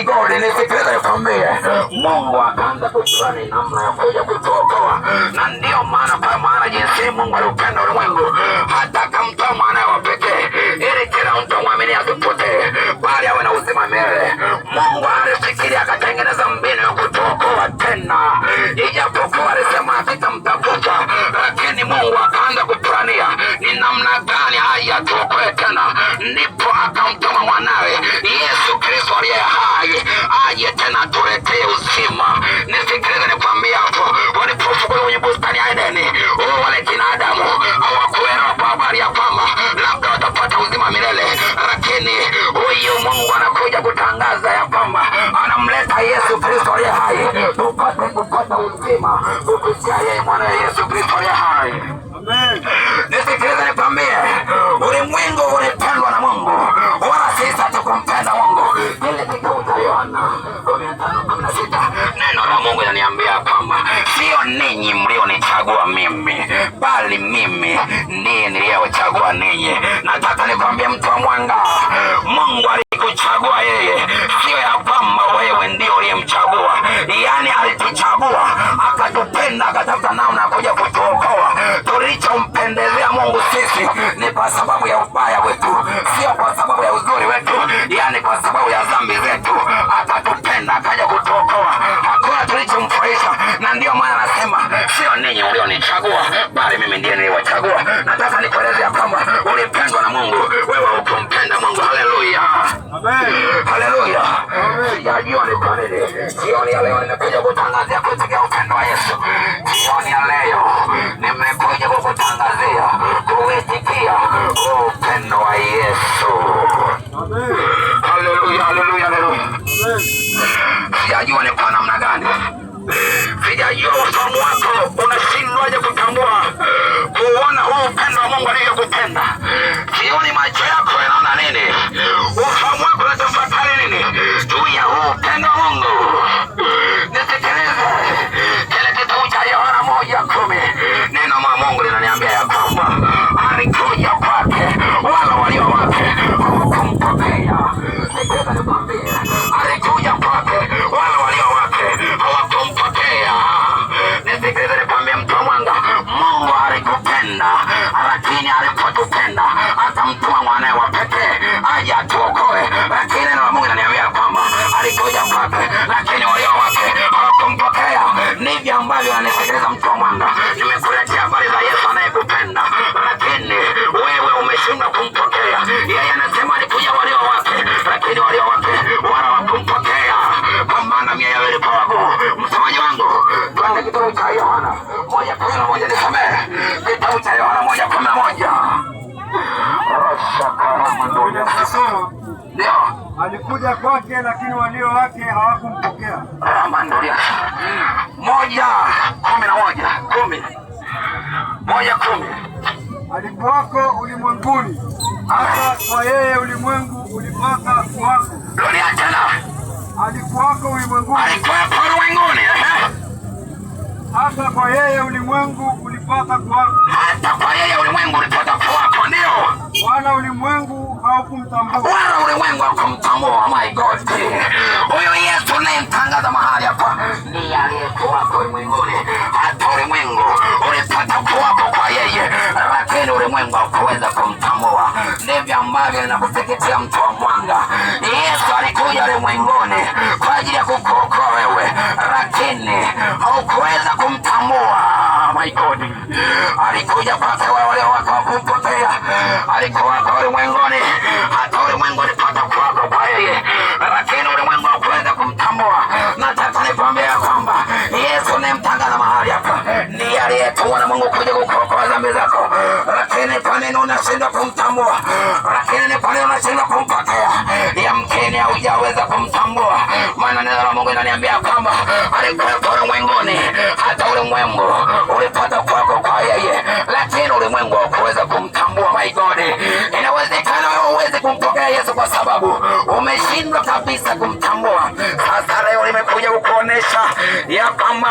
My God, nisikilize nikwambie, Mungu akaanza kuplani namna ya kuja kutuokoa, na ndio maana kwa maana jinsi Mungu alipenda ulimwengu hata akamtoa mwanawe wa pekee ili kila mtu amwamini asipotee bali awe na uzima milele. Mungu alifikiria akatengeneza mbinu ya kutuokoa tena, ijapokuwa alisema akitamtafuta, lakini Mungu akaanza kuplania ni namna gani haya tuokoe tena, ndipo akamtuma mwanawe Yesu Kristo aliye hai aje tena tuletee uzima. Nisikilize nikwambia, hapo walipofukuzwa kwenye bustani ya Edeni, wale kina Adamu hawakuelewa kwa habari ya kwamba labda watapata uzima milele, lakini huyu Mungu anakuja kutangaza ya kwamba anamleta Yesu Kristo aliye hai tupate kupata uzima kupitia yeye mwana Yesu Kristo aliye hai. Amen. Nisikilize nikwambie, ulimwengu ulipendwa na Mungu, wala sisi hatukumpenda Mungu. Ile kitabu cha Yohana 15:16 neno la Mungu linaniambia kwamba sio ninyi mlionichagua mimi, bali mimi ndiye niliyewachagua ninyi. Nataka nikwambie mtu wa mwanga, Mungu alikuchagua yeye, sio ya kwamba wewe ndio uliyemchagua. Yaani alituchagua, akatupenda, akatafuta namna ya kuja kutuokoa. Tulichompendezea Mungu sisi ni kwa sababu ya ubaya wetu, sio kwa sababu ya uzuri wetu, yaani kwa sababu ya dhambi zetu akatupenda akaja kutuokoa. Hakuna tulichomfurahisha, na ndio maana anasema sio ninyi mlionichagua, bali mimi ndiye niliwachagua. Nataka nikueleze ya kwamba ulipendwa na Mungu, wewe ukumpenda Mungu. Haleluya, amen, haleluya. Sijajua ni kwa nini jioni ya leo nimekuja kutangazia kutegemea upendo wa Yesu. Jioni ya leo nimekuja kukutangazia kuitikia upendo wa Yesu. Amen. Haleluya, haleluya, haleluya. Sijajua ni kwa namna gani, sijajua ufahamu wako unashindwaje kutambua kuona huu upendo wa Mungu aliyokupenda. Sioni macho yako yanaona nini, ufahamu wako unatafakari nini juu ya huu upendo wa Mungu. Nisikilize kile kitabu cha Yohana 1:10, neno la Mungu linaniambia ya kwamba alikuja kwake wala walio wake hawakumpokea. Nisikilize nikwambie, alikuja kwake wala walio wake hawakumpokea. Nisikilize nikwambie mtu wa mwanga, Mungu alikupenda, lakini alipotupenda akamtuma mwanawe wa pekee aje atuokoe. Lakini neno la Mungu linaniambia kwamba alikuja kwake, lakini walio wake hawakumpokea. Ndivyo ambavyo anisikiliza mtu wa mwanga, nimekuletea habari za Yesu anayekupenda, lakini wewe umeshindwa kumpokea. Yeye anasema alikuja walio wake, lakini walio wake wala hawakumpokea, kwa maana mioyo ilikuwa wagumu. Msomaji wangu, twende kitabu cha Yohana 1:11, nisomee kitabu cha Yohana 1:11. Ndio. Alikuja kwake lakini walio wake hawakumpokea. 1:10. Alikuwako ulimwenguni, hata kwa yeye ulimwengu ulipata kuwako. Rudia tena. Alikuwako ulimwenguni. Alikuwako ulimwenguni. Hata kwa yeye ulimwengu ulipata kuwako. Hata kwa yeye ulimwengu ulipata kuwako, ndio. Wala ulimwengu haukumtambua. Wala ulimwengu haukumtambua. My God. Huyo Yesu unayemtangaza mahali hapa ndiye aliyekuwako ulimwenguni. Hata ulimwengu ulipata kuwako kwa yeye, lakini ulimwengu haukuweza kumtambua. Ndivyo ambavyo ninakuteketea mtu wa mwanga. Yesu alikuja ulimwenguni kwa ajili ya kukuokoa wewe, lakini haukuweza kumtambua. My God. Alikuja kwake wale wake hawakumpokea. Alikuwa kwa ulimwenguni, hata ulimwengu ulipata kuwako kwa yeye, lakini ulimwengu haukuweza kumtambua. Nataka nikwambie kwamba Yesu unayemtangaza mahali hapa ndiye aliyetumwa na Mungu kuja kukuokoa dhambi zako, lakini kwa nini unashindwa kumtambua? Lakini ni kwa nini unashindwa kumpokea? Yamkini haujaweza kumtambua, maana neno la Mungu linaniambia kwamba alikuwa ulimwenguni, hata ulimwengu ulipata kuwako kwa yeye, lakini ulimwengu haukuweza kumtambua. My God, inawezekana wewe uweze kumpokea Yesu kwa sababu umeshindwa kabisa kumtambua. Sasa leo nimekuja kukuonesha ya kwamba